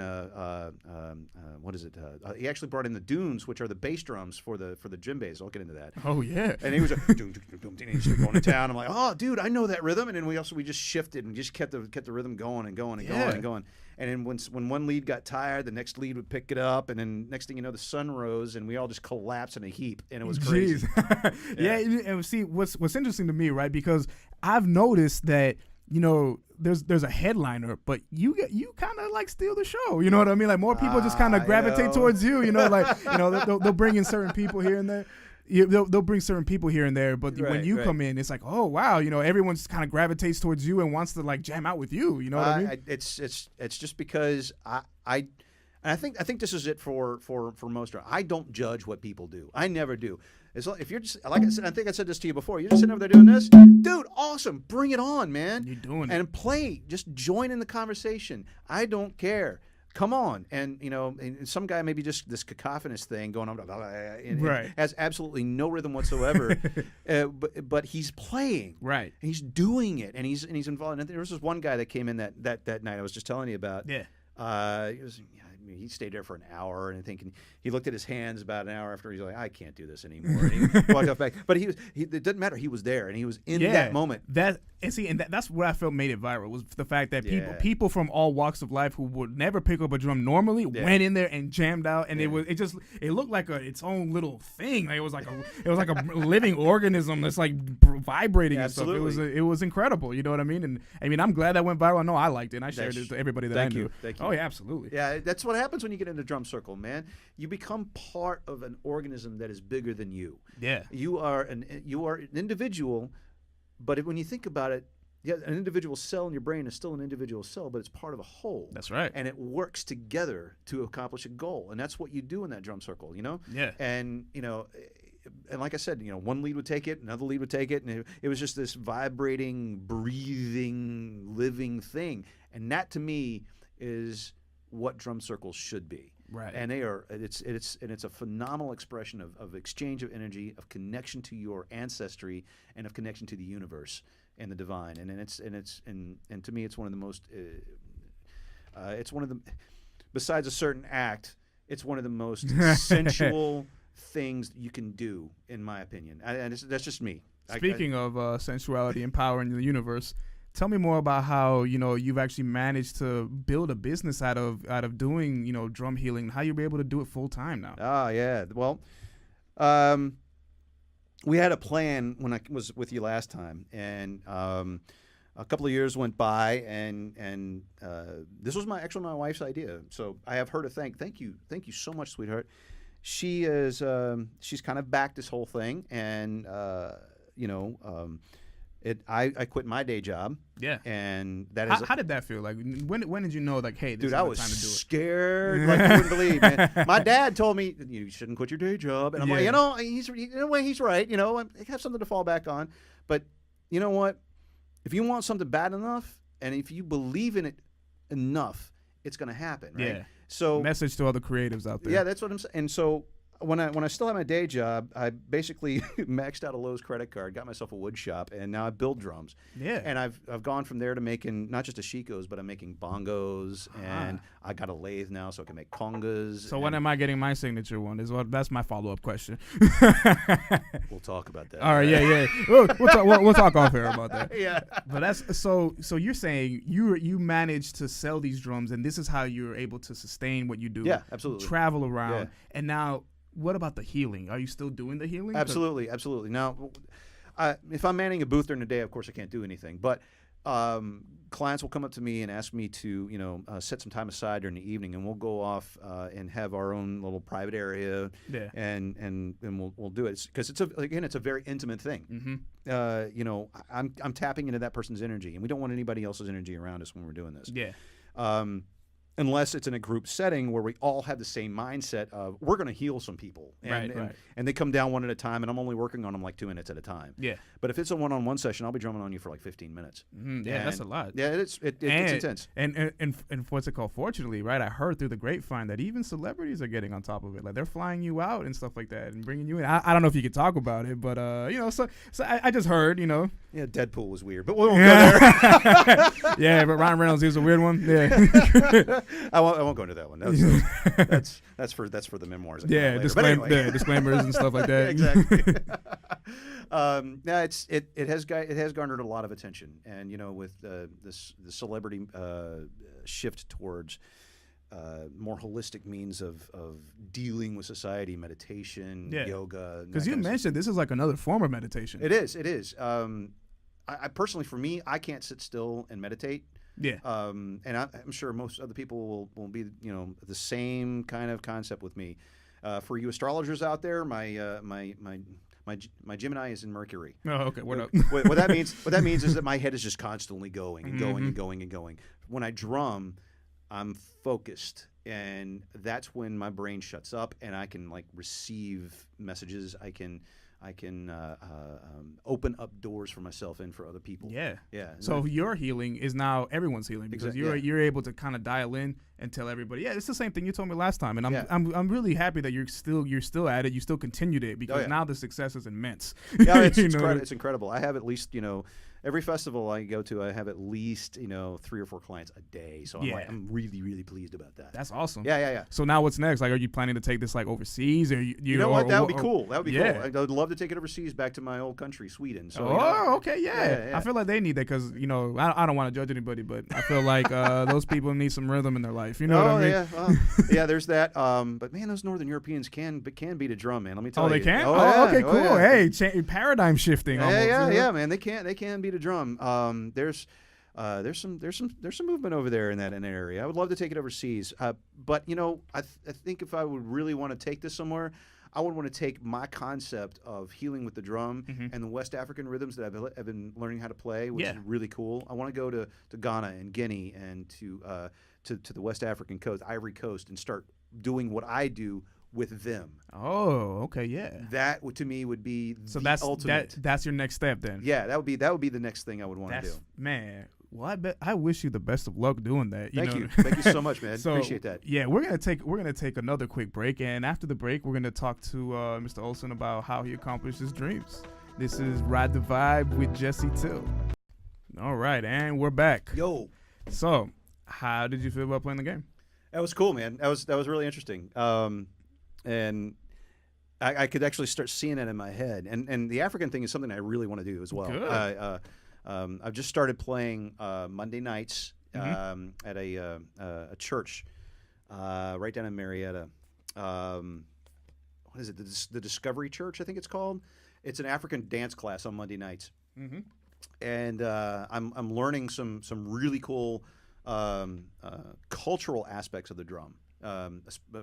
he actually brought in the dunes, which are the bass drums for the djembes. I'll get into that. Oh yeah. And he was and he started going to town. I'm like, oh dude, I know that rhythm. And then we just shifted and just kept the rhythm going and going and going and going. And then when one lead got tired, the next lead would pick it up, and then next thing you know, the sun rose, and we all just collapsed in a heap, and it was crazy. Yeah, and see, what's interesting to me, right? Because I've noticed that, you know, there's a headliner, but you kind of like steal the show. You know what I mean? Like more people just kind of gravitate towards you. You know, like you know they'll bring in certain people here and there. They'll bring certain people here and there, but when you come in, it's like, oh wow, you know, everyone just kind of gravitates towards you and wants to like jam out with you. You know what I mean? It's just because I think this is it for most. I don't judge what people do. I never do. If you're just like I said, I think I said this to you before. You're just sitting over there doing this, dude. Awesome, bring it on, man. You're doing it and play. Just join in the conversation. I don't care. Come on, and you know, and some guy maybe just this cacophonous thing going on, and it has absolutely no rhythm whatsoever, but he's playing, right? And he's doing it, and he's involved. And there was this one guy that came in that night I was just telling you about. Yeah. He stayed there for an hour, and I think he looked at his hands about an hour after. He's like, I can't do this anymore. And he walked off back. But it didn't matter. He was there, and he was in that moment. That's what I felt made it viral, was the fact that people from all walks of life who would never pick up a drum normally went in there and jammed out, and it looked like its own little thing. Like, it was like a living organism that's like vibrating and stuff. It was incredible. You know what I mean? And I mean, I'm glad that went viral. I know I liked it, and I shared it to everybody that I knew. Thank you. Oh yeah, absolutely. Yeah, that's what happens when you get into drum circle, man. You become part of an organism that is bigger than you. Yeah. You are an individual, but when you think about it, an individual cell in your brain is still an individual cell, but it's part of a whole. That's right. And it works together to accomplish a goal, and that's what you do in that drum circle, you know? Yeah. And, and like I said, one lead would take it, another lead would take it, and it was just this vibrating, breathing, living thing. And that, to me, is what drum circles should be. Right. And it's a phenomenal expression of exchange of energy, of connection to your ancestry, and of connection to the universe and the divine. And to me, it's one of the most besides a certain act, it's one of the most sensual things you can do, in my opinion. And that's just me. Speaking of sensuality and power in the universe, tell me more about how you've actually managed to build a business out of doing drum healing. How you were able to do it full time now? Oh yeah, well, we had a plan when I was with you last time, and a couple of years went by, and this was my wife's idea. So I have her to thank. Thank you so much, sweetheart. She's kind of backed this whole thing, and I quit my day job. Yeah. And that is how did that feel? Like, when did you know, like, hey, this is the I time was to do it? scared like you wouldn't believe, man. My dad told me you shouldn't quit your day job, and I'm like, he's right. I have something to fall back on. But you know what? If you want something bad enough, and if you believe in it enough, it's going to happen, right? Yeah. So message to all the creatives out there. Yeah, that's what I'm saying. And so when I still had my day job, I basically maxed out a Lowe's credit card, got myself a wood shop, and now I build drums. Yeah. And I've gone from there to making not just ashikos, but I'm making bongos, and I got a lathe now, so I can make congas. So when am I getting my signature one? That's my follow-up question. We'll talk about that. All right, yeah. We'll talk off air about that. Yeah. But that's so you're saying you managed to sell these drums, and this is how you're able to sustain what you do. Yeah, absolutely. Travel around, and now. What about the healing? Are you still doing the healing? Absolutely. Now, if I'm manning a booth during the day, of course I can't do anything. But clients will come up to me and ask me to, set some time aside during the evening, and we'll go off and have our own little private area. Yeah. And we'll do it because it's a very intimate thing. Mm-hmm. I'm tapping into that person's energy, and we don't want anybody else's energy around us when we're doing this. Yeah. Unless it's in a group setting where we all have the same mindset of we're going to heal some people, and they come down one at a time, and I'm only working on them like 2 minutes at a time. Yeah. But if it's a one-on-one session, I'll be drumming on you for like 15 minutes. Mm-hmm. Yeah, that's a lot. Yeah, it's intense. And what's it called? Fortunately, right? I heard through the grapevine that even celebrities are getting on top of it. Like they're flying you out and stuff like that and bringing you in. I don't know if you could talk about it, but so I just heard, Yeah, Deadpool was weird, but we won't go there. Yeah, but Ryan Reynolds, he was a weird one. Yeah. I won't go into that one. That's for the memoirs. Yeah, disclaimers and stuff like that. Exactly. It has garnered a lot of attention, and with the celebrity shift towards more holistic means of dealing with society, meditation, yoga. Because you mentioned this is like another form of meditation. It is. I personally, for me, I can't sit still and meditate. Yeah. And I'm sure most other people will be, the same kind of concept with me. For you astrologers out there, my Gemini is in Mercury. Oh, okay. What up? What that means is that my head is just constantly going and going and going and going. When I drum, I'm focused, and that's when my brain shuts up, and I can receive messages. I can open up doors for myself and for other people. Yeah. Yeah. So your healing is now everyone's healing because you're able to kind of dial in and tell everybody, it's the same thing you told me last time, and I'm really happy that you're still at it. You still continued it because now the success is immense. Yeah, it's incredible. I have at least every festival I go to, I have at least 3 or 4 clients a day. So Yeah. I'm really really pleased about that. That's awesome. Yeah. So now what's next? Like, are you planning to take this like overseas, or You know what? That would be or- cool. That would be yeah. cool. I'd love to take it overseas, back to my old country, Sweden. So Okay, yeah. yeah. I feel like they need that because I don't want to judge anybody, but I feel like those people need some rhythm in their life. You know what I mean? Yeah, yeah. There's that. But man, those Northern Europeans can beat a drum, man. Let me tell Oh, you. they can. yeah. Okay, cool. Yeah. Hey, paradigm shifting. Almost, Yeah, man. They can beat a drum. There's some movement over there in that area. I would love to take it overseas. But I think if I would really want to take this somewhere, I would want to take my concept of healing with the drum and the West African rhythms that I've been learning how to play, which is really cool. I want to go to Ghana and Guinea and to the West African coast, Ivory Coast, and start doing what I do with them. Oh, okay, yeah. That to me would be that's ultimate. that's your next step then. Yeah, that would be the next thing I would want to do. Man. Well, I wish you the best of luck doing that. Thank you. Thank you so much, man. So, Appreciate that. Yeah, we're gonna take another quick break, and after the break, we're gonna talk to Mr. Olson about how he accomplished his dreams. This is Ride the Vibe with Jesse Till. All right, and we're back. Yo. So, how did you feel about playing the game? That was cool, man. That was really interesting. And I could actually start seeing it in my head. And the African thing is something I really want to do as well. Good. I've just started playing Monday nights at a church right down in Marietta. What is it? The Discovery Church, I think it's called. It's an African dance class on Monday nights, and I'm learning some really cool cultural aspects of the drum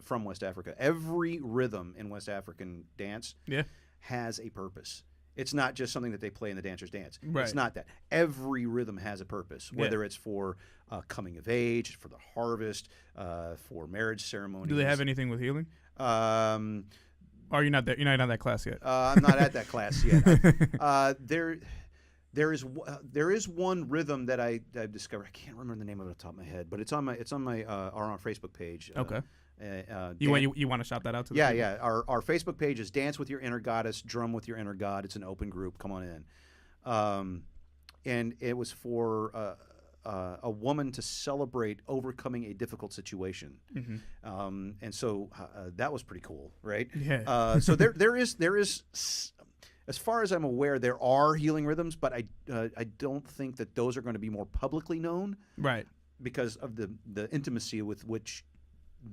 from West Africa. Every rhythm in West African dance has a purpose. It's not just something that they play in the dancers dance. Right. It's not that. Every rhythm has a purpose, whether it's for coming of age, for the harvest, for marriage ceremonies. Do they have anything with healing? Or you're not there? You're not on that class yet. I'm not at that class yet. There is one rhythm that I've discovered. I can't remember the name of it off the top of my head, but it's on our Facebook page. Okay. You want to shout that out to? Yeah, yeah. Our Facebook page is Dance with Your Inner Goddess, Drum with Your Inner God. It's an open group. Come on in. And it was for a woman to celebrate overcoming a difficult situation. And so that was pretty cool, right? Yeah. So there is. As far as I'm aware, there are healing rhythms, but I don't think that those are going to be more publicly known, Right. because of the intimacy with which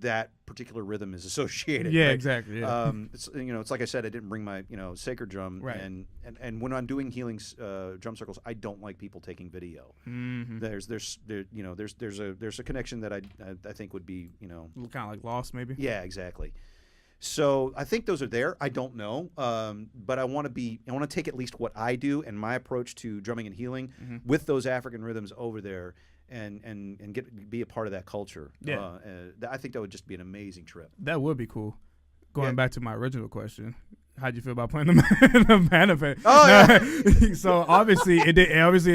that particular rhythm is associated. Yeah, right? exactly. Yeah. It's like I said, I didn't bring my sacred drum, Right. and when I'm doing healing drum circles, I don't like people taking video. There's a connection that I think would be kind of like lost, maybe. Yeah, exactly. So I think those are there. I don't know, but I want to take at least what I do and my approach to drumming and healing with those African rhythms over there, and be a part of that culture. Yeah. I think that would just be an amazing trip. That would be cool. Going back to my original question, how'd you feel about playing the Manifest? Oh, yeah. So obviously it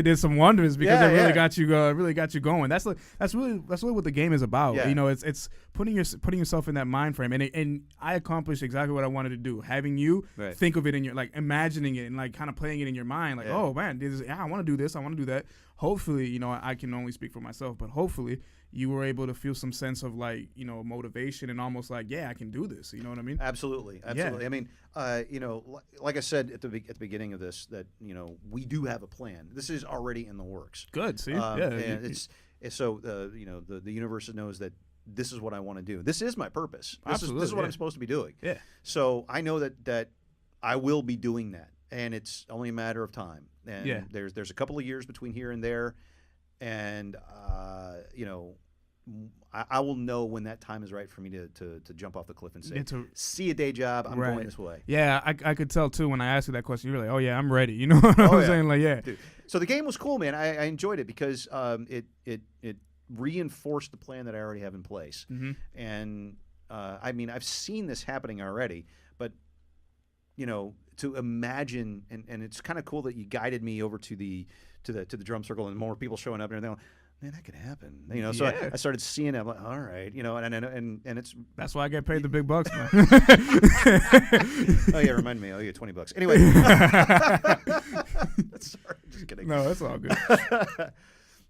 did some wonders because Yeah, it really yeah. got you going. That's really what the game is about. Yeah. It's putting yourself in that mind frame, and I accomplished exactly what I wanted to do. Having you Right. think of it in your, like, imagining it and like kind of playing it in your mind, like, Yeah. oh man, I want to do this, I want to do that. Hopefully, I can only speak for myself, but hopefully you were able to feel some sense of, like, motivation and almost like, yeah, I can do this. You know what I mean? Absolutely. Yeah. I mean, like I said at the beginning of this, that we do have a plan. This is already in the works. Good. See, And the universe knows that this is what I want to do. This is my purpose. This is what I'm supposed to be doing. Yeah. So I know that I will be doing that, and it's only a matter of time. And there's a couple of years between here and there, and I will know when that time is right for me to jump off the cliff and say, see a day job, I'm going this way. Yeah, I could tell too when I asked you that question. You were like, oh yeah, I'm ready. You know what I'm saying? Like, yeah. Dude. So the game was cool, man. I enjoyed it because it reinforced the plan that I already have in place. And I mean, I've seen this happening already, but to imagine, and it's kind of cool that you guided me over to the drum circle and more people showing up and everything. Man, that could happen. So I started seeing it. I'm like, all right, and it's that's why I get paid the big bucks, man. Oh yeah, remind me. I owe you $20. Anyway, sorry, Just kidding. No, that's all good.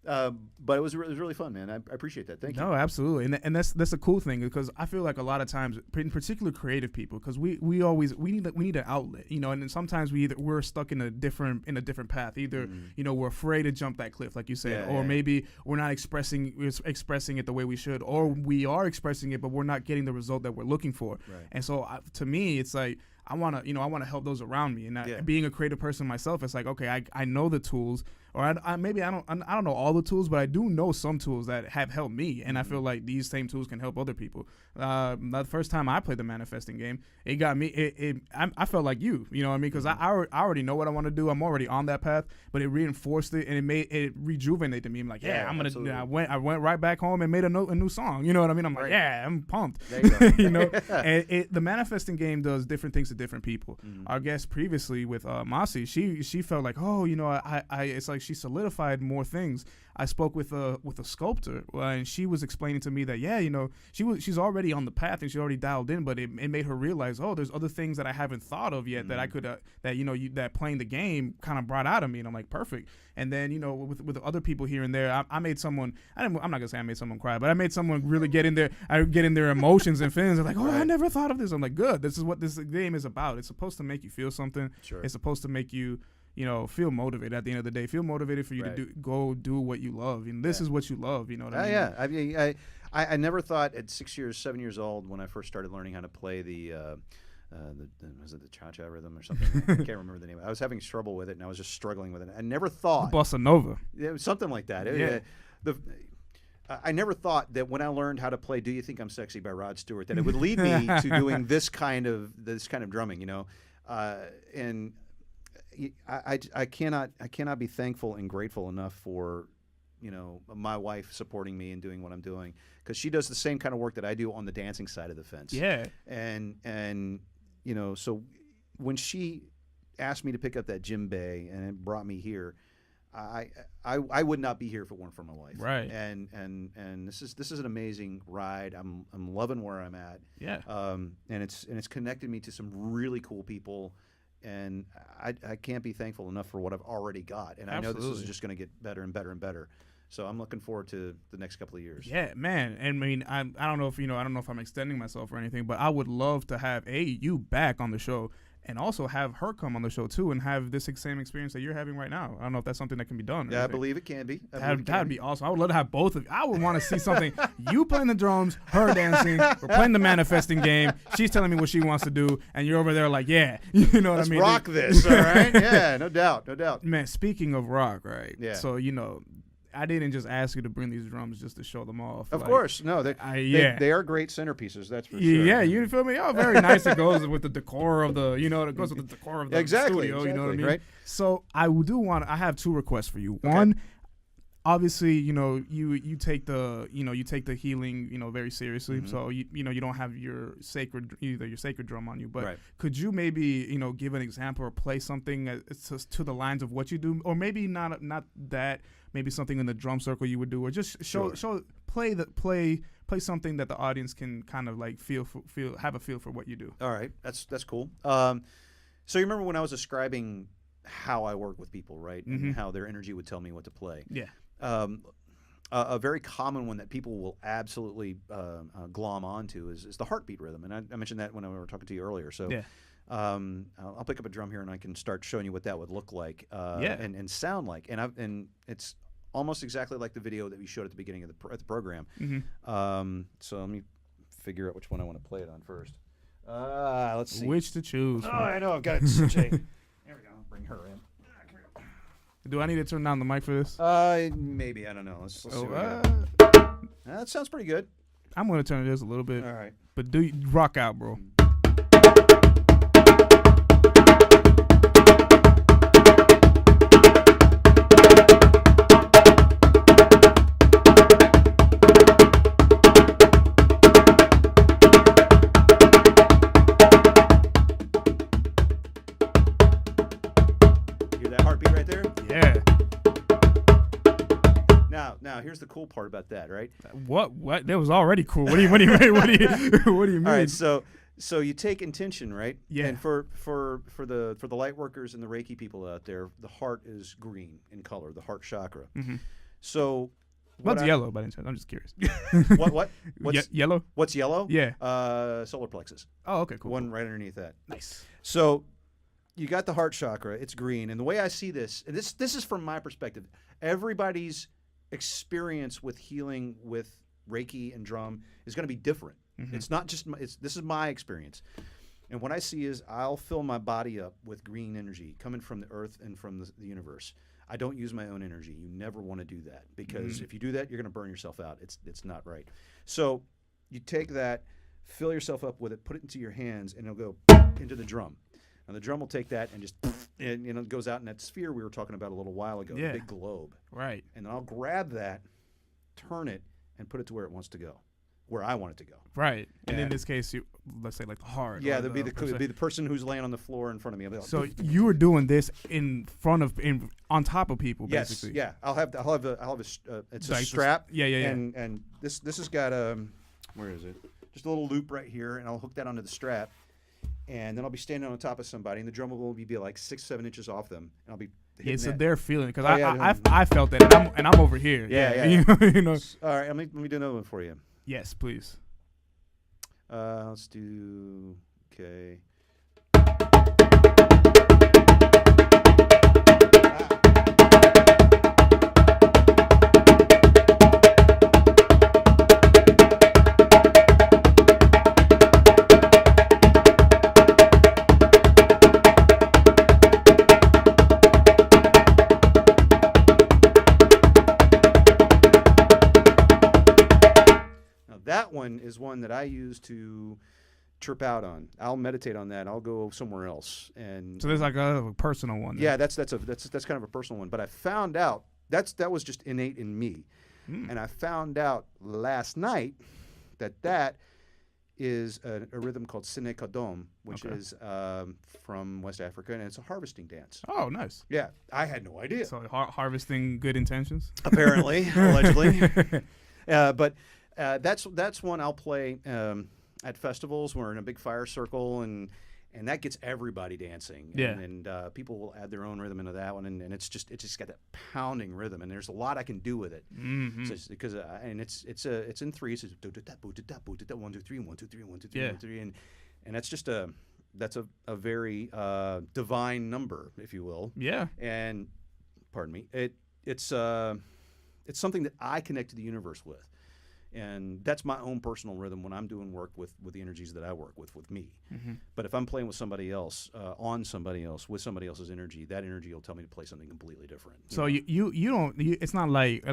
But it was really fun, man. I appreciate that. Thank you. No, absolutely, and that's a cool thing because I feel like a lot of times, in particular, creative people, because we need an outlet, you know, and then sometimes we're stuck in a different path. Either you know we're afraid to jump that cliff, like you said, or maybe we're not expressing it the way we should, or we are expressing it but we're not getting the result that we're looking for. Right. And so to me, it's like I want to help those around me, and being a creative person myself, it's like, okay, I know the tools, or I don't know all the tools, but I do know some tools that have helped me, and I feel like these same tools can help other people. The first time I played the manifesting game, it got me. I felt like you know what I mean, because I already know what I want to do. I'm already on that path, but it reinforced it and it rejuvenated me. I'm like, I'm gonna. Absolutely. I went right back home and made a new song. You know what I mean? I'm like, I'm pumped. There you go. You know, and the manifesting game does different things to different people. Our guest previously with Masi, she felt like, oh, you know, I it's like she solidified more things. I spoke with a sculptor, and she was explaining to me that you know, she's already on the path and she already dialed in, but it made her realize, oh, there's other things that I haven't thought of yet that I could that you know that playing the game kind of brought out of me, and I'm like, perfect. And then, you know, with other people here and there, I made someone. I'm not gonna say I made someone cry, but I made someone really get in their emotions and feelings. They're like, oh, I never thought of this. I'm like, good. This is what this game is about. It's supposed to make you feel something. Sure. It's supposed to make you, you know, feel motivated at the end of the day. Feel motivated for you to go do what you love. And this is what you love. You know what I mean? Yeah. I mean, I never thought at 7 years old, when I first started learning how to play the was it the cha-cha rhythm or something? I can't remember the name. I was having trouble with it, and I was just struggling with it. I never thought Bossa Nova. It was something like that. I never thought that when I learned how to play "Do You Think I'm Sexy" by Rod Stewart, that it would lead me to doing this kind of drumming. You know, and I cannot be thankful and grateful enough for, you know, my wife supporting me and doing what I'm doing, because she does the same kind of work that I do on the dancing side of the fence. Yeah. And you know, so when she asked me to pick up that djembe and it brought me here, I would not be here if it weren't for my wife. Right. And this is an amazing ride. I'm loving where I'm at. Yeah. And it's connected me to some really cool people. And I can't be thankful enough for what I've already got. And I know this is just going to get better and better and better. So I'm looking forward to the next couple of years. Yeah, man. And I mean, I don't know if I'm extending myself or anything, but I would love to have you back on the show, and also have her come on the show too, and have this same experience that you're having right now. I don't know if that's something that can be done. Yeah, I believe it can be. That'd be awesome. I would love to have both of you. I would want to see something. You playing the drums, her dancing. We're playing the manifesting game. She's telling me what she wants to do, and you're over there like, yeah, you know what I mean? Let's rock this, all right? Yeah, no doubt. Man, speaking of rock, right? Yeah. So, you know, I didn't just ask you to bring these drums just to show them off. Of course, no, they are great centerpieces. That's for sure. Yeah, you feel me? Oh, very nice. It goes with the decor of the, you know, it goes with the decor of the studio. You know what I mean? Right? So I I have two requests for you. One, obviously, you know, you take the healing, you know, very seriously. So you know, you don't have your sacred drum on you, but could you maybe, you know, give an example or play something to the lines of what you do, or maybe not that, maybe something in the drum circle you would do, or just play something that the audience can kind of like have a feel for what you do. All right, that's cool. So you remember when I was describing how I work with people, right, and how their energy would tell me what to play. Yeah. A very common one that people will absolutely glom onto is the heartbeat rhythm, and I mentioned that when we were talking to you earlier. So yeah. I'll pick up a drum here and I can start showing you what that would look like and sound like, and it's almost exactly like the video that we showed at the beginning of the program. So let me figure out which one I want to play it on first. Let's see which to choose. Oh, I know, I've got it. There we go. I'll bring her in. Do I need to turn down the mic for this? Maybe, I don't know. Let's see what that sounds pretty good. I'm gonna turn it just a little bit. All right, but do you rock out, bro? Now, here's the cool part about that, right? What? That was already cool. What do you mean? All right, so you take intention, right? Yeah. And for the light workers and the Reiki people out there, the heart is green in color, the heart chakra. Mm-hmm. So What's yellow, by any chance? I'm just curious. What's yellow? What's yellow? Yeah. Solar plexus. Oh, okay, cool. One right underneath that. Nice. So you got the heart chakra. It's green, and the way I see this, and this is from my perspective. Everybody's experience with healing with Reiki and drum is going to be different. Mm-hmm. It's not just this is my experience. And what I see is I'll fill my body up with green energy coming from the earth and from the universe. I don't use my own energy. You never want to do that because if you do that, you're going to burn yourself out. It's not right. So you take that, fill yourself up with it, put it into your hands, and it'll go into the drum. And the drum will take that and just, and it goes out in that sphere we were talking about a little while ago, the big globe. Right. And then I'll grab that, turn it, and put it to where it wants to go, where I want it to go. Right. And in this case, let's say like the heart. Yeah, it'd be the person who's laying on the floor in front of me. Like, so you were doing this on top of people, basically. Yes. Yeah. I'll have it's like a strap. Yeah. And this has got where is it? Just a little loop right here, and I'll hook that onto the strap. And then I'll be standing on top of somebody, and the drum will only be like 6-7 inches off them, and I'll be hitting so that. they're feeling because Oh, I felt that, and I'm over here. Yeah. You know. All right, let me do another one for you. Yes, please. Let's do okay. That one is one that I use to trip out on. I'll meditate on that. I'll go somewhere else. And so there's like a personal one. Yeah, that's kind of a personal one. But I found out that was just innate in me, and I found out last night that is a rhythm called Sine Kadom, which is from West Africa, and it's a harvesting dance. Oh, nice. Yeah, I had no idea. So harvesting good intentions. Apparently, allegedly, but. That's one I'll play at festivals. We're in a big fire circle, and that gets everybody dancing. Yeah. And people will add their own rhythm into that one, and it's just got that pounding rhythm, and there's a lot I can do with it. Mm-hmm. So because it's in threes. It's 1 2 3 1 2 3 1 2 3 1 2 3, and that's just a very divine number, if you will. Yeah. And pardon me, it's something that I connect to the universe with. And that's my own personal rhythm when I'm doing work with the energies that I work with me. Mm-hmm. But if I'm playing with somebody else, on somebody else, with somebody else's energy, that energy will tell me to play something completely different. So you don't. It's not like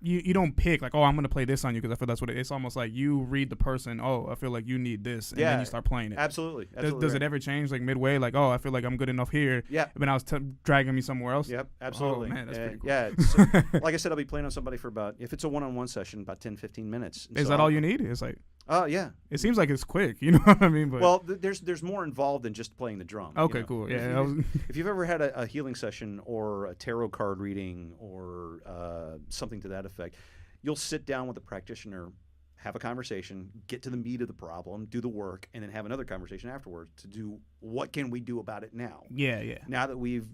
you don't pick like, oh, I'm gonna play this on you because I feel that's what it's almost like you read the person. Oh, I feel like you need this, and then you start playing it. Absolutely. Does it ever change like midway? Like, oh, I feel like I'm good enough here. Yeah. But now it's dragging me somewhere else. Yep. Absolutely. Oh man, that's pretty cool. Yeah. So, like I said, I'll be playing on somebody for about, if it's a one-on-one session, about 10-15 minutes. Is that all you need? It's like. Yeah. It seems like it's quick. You know what I mean? But well, there's more involved than just playing the drum. Okay, cool. Yeah. If you've ever had a healing session or a tarot card reading or something to that effect, you'll sit down with a practitioner, have a conversation, get to the meat of the problem, do the work, and then have another conversation afterwards to do what can we do about it now. Yeah. Now that we've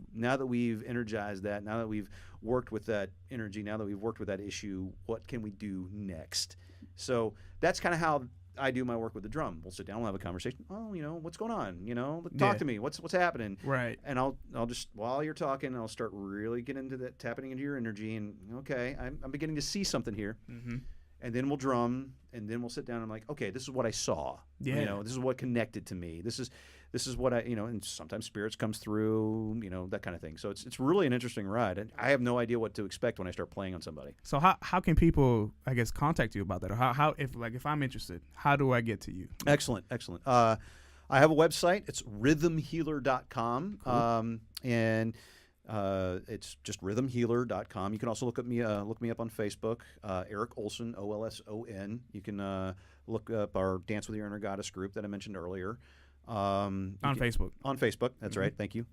energized that, now that we've worked with that energy, now that we've worked with that issue, what can we do next? So that's kind of how I do my work with the drum. We'll sit down, we'll have a conversation. Oh, what's going on? Talk to me. What's happening? Right. And I'll just, while you're talking, I'll start really getting into that, tapping into your energy, and okay, I'm beginning to see something here. Mm-hmm. And then we'll drum, and then we'll sit down. And I'm like, okay, this is what I saw. Yeah. This is what connected to me. This is what I, and sometimes spirits comes through, that kind of thing. So it's really an interesting ride. And I have no idea what to expect when I start playing on somebody. So how can people, I guess, contact you about that? Or how if I'm interested, how do I get to you? Excellent. I have a website. It's rhythmhealer.com. Cool. And it's just rhythmhealer.com. You can also look me up on Facebook, Eric Olson, Olson. You can look up our Dance with Your Inner Goddess group that I mentioned earlier. On Facebook. On Facebook, that's right. Thank you.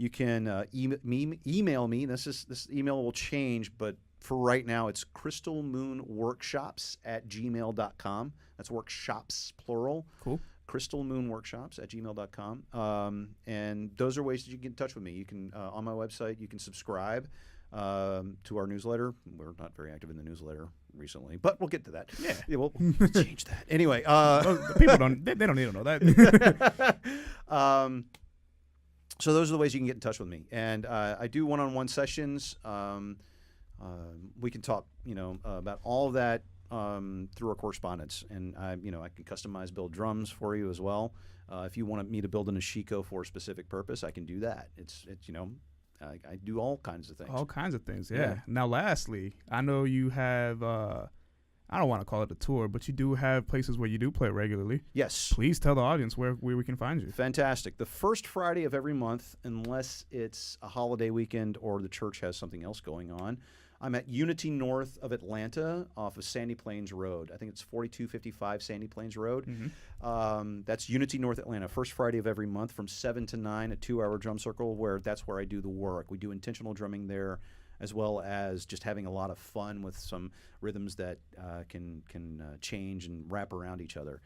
You can email me. This email will change, but for right now, it's crystalmoonworkshops@gmail.com. That's workshops, plural. Cool. crystalmoonworkshops@gmail.com. And those are ways that you can get in touch with me. You can, on my website, you can subscribe to our newsletter. We're not very active in the newsletter recently, but we'll get to that. Yeah. We'll change that. Anyway. People don't need to know that. So those are the ways you can get in touch with me. And I do one-on-one sessions. We can talk, about all of that through our correspondence. And I can build drums for you as well. If you want me to build an Ashiko for a specific purpose, I can do that. It's I do all kinds of things. All kinds of things, yeah. Now, lastly, I know you have, I don't want to call it a tour, but you do have places where you do play regularly. Yes. Please tell the audience where we can find you. Fantastic. The first Friday of every month, unless it's a holiday weekend or the church has something else going on, I'm at Unity North of Atlanta off of Sandy Plains Road. I think it's 4255 Sandy Plains Road. Mm-hmm. That's Unity North Atlanta. First Friday of every month from 7 to 9, a 2-hour drum circle that's where I do the work. We do intentional drumming there, as well as just having a lot of fun with some rhythms that can change and wrap around each other.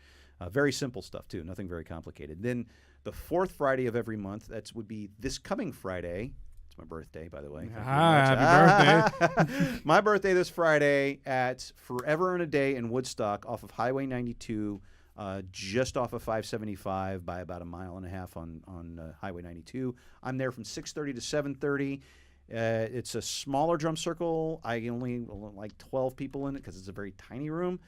Very simple stuff, too. Nothing very complicated. Then the fourth Friday of every month, would be this coming Friday. My birthday, by the way. Happy birthday. My birthday this Friday at Forever and a Day in Woodstock off of Highway 92, just off of 575 by about 1.5 miles on Highway 92. I'm there from 6:30 to 7:30. It's a smaller drum circle. I only like 12 people in it because it's a very tiny room.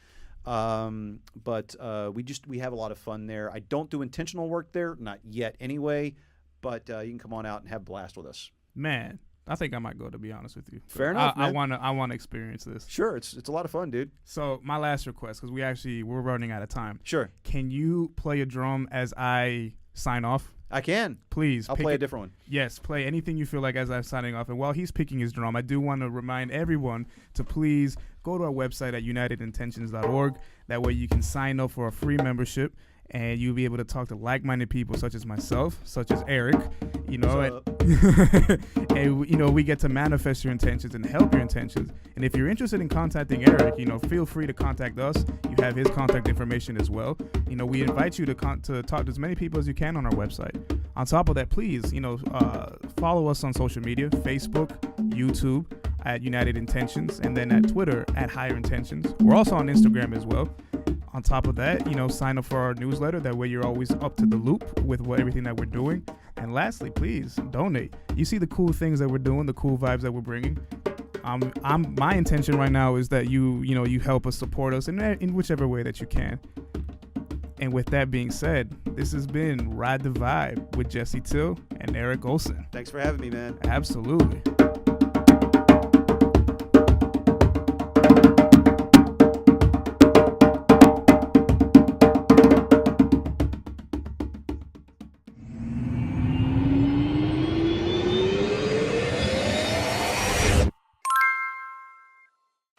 But we have a lot of fun there. I don't do intentional work there, not yet anyway, but you can come on out and have a blast with us. Man, I think I might go, to be honest with you. Fair enough, I man. want to experience this. Sure, it's a lot of fun, dude. So my last request, because we're running out of time. Sure. Can you play a drum as I sign off? I can. Please. I'll play a different one. Yes, play anything you feel like as I'm signing off. And while he's picking his drum, I do want to remind everyone to please go to our website at unitedintentions.org. That way you can sign up for a free membership. And you'll be able to talk to like-minded people such as myself, such as Eric, and we get to manifest your intentions and help your intentions. And if you're interested in contacting Eric, feel free to contact us. You have his contact information as well. We invite you to talk to as many people as you can on our website. On top of that, please, follow us on social media, Facebook, YouTube at United Intentions, and then at Twitter at Higher Intentions. We're also on Instagram as well. On top of that, sign up for our newsletter. That way you're always up to the loop with everything that we're doing. And lastly, please donate. You see the cool things that we're doing, the cool vibes that we're bringing. My intention right now is that you help us, support us in whichever way that you can. And with that being said, this has been Ride the Vibe with Jesse Till and Eric Olson. Thanks for having me, man. Absolutely.